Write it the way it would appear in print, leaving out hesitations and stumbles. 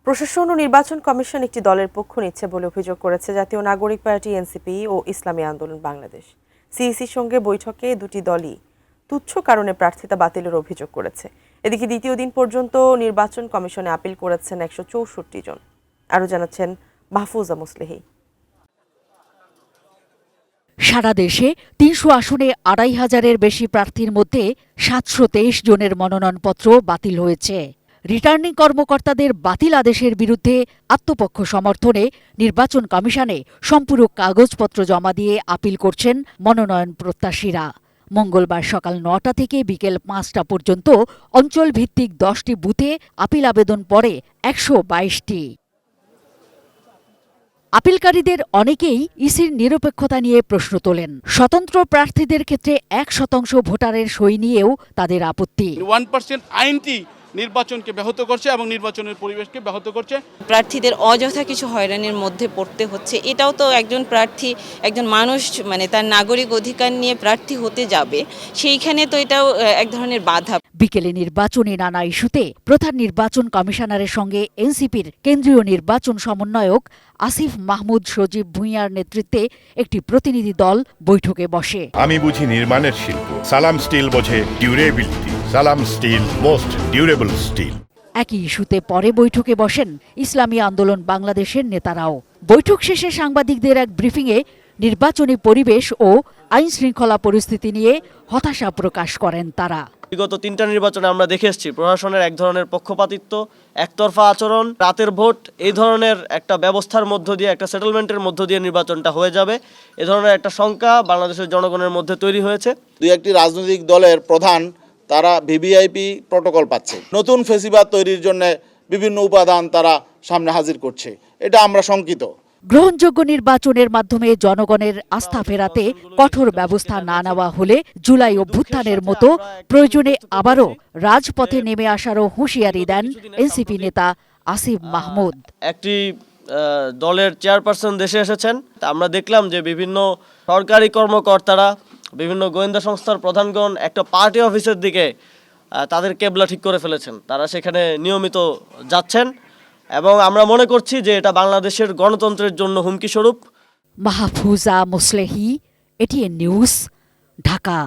প্রশাসন ও নির্বাচন কমিশন একটি দলের পক্ষ নিচ্ছে বলে অভিযোগ করেছে জাতীয় নাগরিক পার্টি এনসিপি ও ইসলামী আন্দোলন বাংলাদেশ। সিইসির সঙ্গে বৈঠকে দুটি দলই তুচ্ছ কারণে প্রার্থিতা বাতিলের অভিযোগ করেছে। এদিকে দ্বিতীয় দিন পর্যন্ত নির্বাচন কমিশনে আপিল করেছেন 164 জন। আরও জানাচ্ছেন মাহফুজা মুসলেহি। সারা দেশে ৩০০ আসনে ২৫০০-এর বেশি প্রার্থীর মধ্যে ৭২৩ জনের মনোনয়নপত্র বাতিল হয়েছে। রিটার্নিং কর্মকর্তাদের বাতিল আদেশের বিরুদ্ধে আত্মপক্ষ সমর্থনে নির্বাচন কমিশনে সম্পূরক কাগজপত্র জমা দিয়ে আপিল করছেন মনোনয়ন প্রত্যাশীরা। মঙ্গলবার সকাল ৯টা থেকে বিকেল ৫টা পর্যন্ত অঞ্চলভিত্তিক ১০টি বুথে আপিল আবেদন পড়ে ১২২টি। আপিলকারীদের অনেকেই ইসির নিরপেক্ষতা নিয়ে প্রশ্ন তোলেন। স্বতন্ত্র প্রার্থীদের ক্ষেত্রে ১% ভোটারের সই নিয়েও তাদের আপত্তি। 1% আইনটি নির্বাচনকে ব্যাহত করছে এবং নির্বাচনের পরিবেশকে ব্যাহত করছে। প্রার্থীদের অযথা কিছু হয়রানির মধ্যে পড়তে হচ্ছে। এটাও তো একজন প্রার্থী, একজন মানুষ তার নাগরিক অধিকার নিয়ে প্রার্থী হতে যাবে, সেইখানে তো এটাও এক ধরনের বাধা। বিকেলে নির্বাচনী নানা ইস্যুতে প্রধান নির্বাচন কমিশনারের সঙ্গে এনসিপির কেন্দ্রীয় নির্বাচন সমন্বয়ক আসিফ মাহমুদ সজীব ভূঁইয়ার নেতৃত্বে একটি প্রতিনিধি দল বৈঠকে বসে। আমি বুঝি নির্মাণের শিল্প, সালাম স্টিল বোঝে ডিউরেবিলিটি। সালাম স্টিল মোস্ট ডিউরেবল স্টিল। একই ইস্যুতে পরে বৈঠকে বসেন ইসলামী আন্দোলন বাংলাদেশের নেতারাও। বৈঠক শেষে সাংবাদিকদের এক ব্রিফিংয়ে নির্বাচনী পরিবেশ ও আইন শৃঙ্খলা পরিস্থিতি নিয়ে হতাশা প্রকাশ করেন তারা। বিগত 3টা নির্বাচনে আমরা দেখে এসেছি প্রশাসনের এক ধরনের পক্ষপাতিত্ব, একতরফা আচরণ, রাতের ভোট, এই ধরনের একটা ব্যবস্থার মধ্য দিয়ে, একটা সেটেলমেন্টের মধ্য দিয়ে নির্বাচনটা হয়ে যাবে, এ ধরনের একটা শঙ্কা বাংলাদেশের জনগণের মধ্যে তৈরি হয়েছে। দুই একটি রাজনৈতিক দলের প্রধান তারা ভিভিআইপি প্রটোকল পাচ্ছে, নতুন ফেসিবাদ তৈরির জন্য বিভিন্ন উপাদান তারা সামনে হাজির করছে। এটা আমরা শঙ্কিত। গ্রহণযোগ্য নির্বাচনের মাধ্যমে জনগণের আস্থা ফেরাতে কঠোর ব্যবস্থা না নেওয়া হলে জুলাই অভ্যুত্থানের মতো প্রয়োজনে আবারও রাজপথে নেমে আসারও হুঁশিয়ারি দেন এনসিপি নেতা আসিফ মাহমুদ। একটি দলের চেয়ারপারসন দেশে এসেছেন, আমরা দেখলাম যে বিভিন্ন সরকারি কর্মকর্তারা, বিভিন্ন গোয়েন্দা সংস্থার প্রধানগণ একটা পার্টি অফিসের দিকে তাদের কেবলা ঠিক করে ফেলেছেন। তারা সেখানে নিয়মিত যাচ্ছেন এবং আমরা মনে করছি যে এটা বাংলাদেশের গণতন্ত্রের জন্য হুমকি স্বরূপ। Mahfuza Muslehi, ATN news, Dhaka.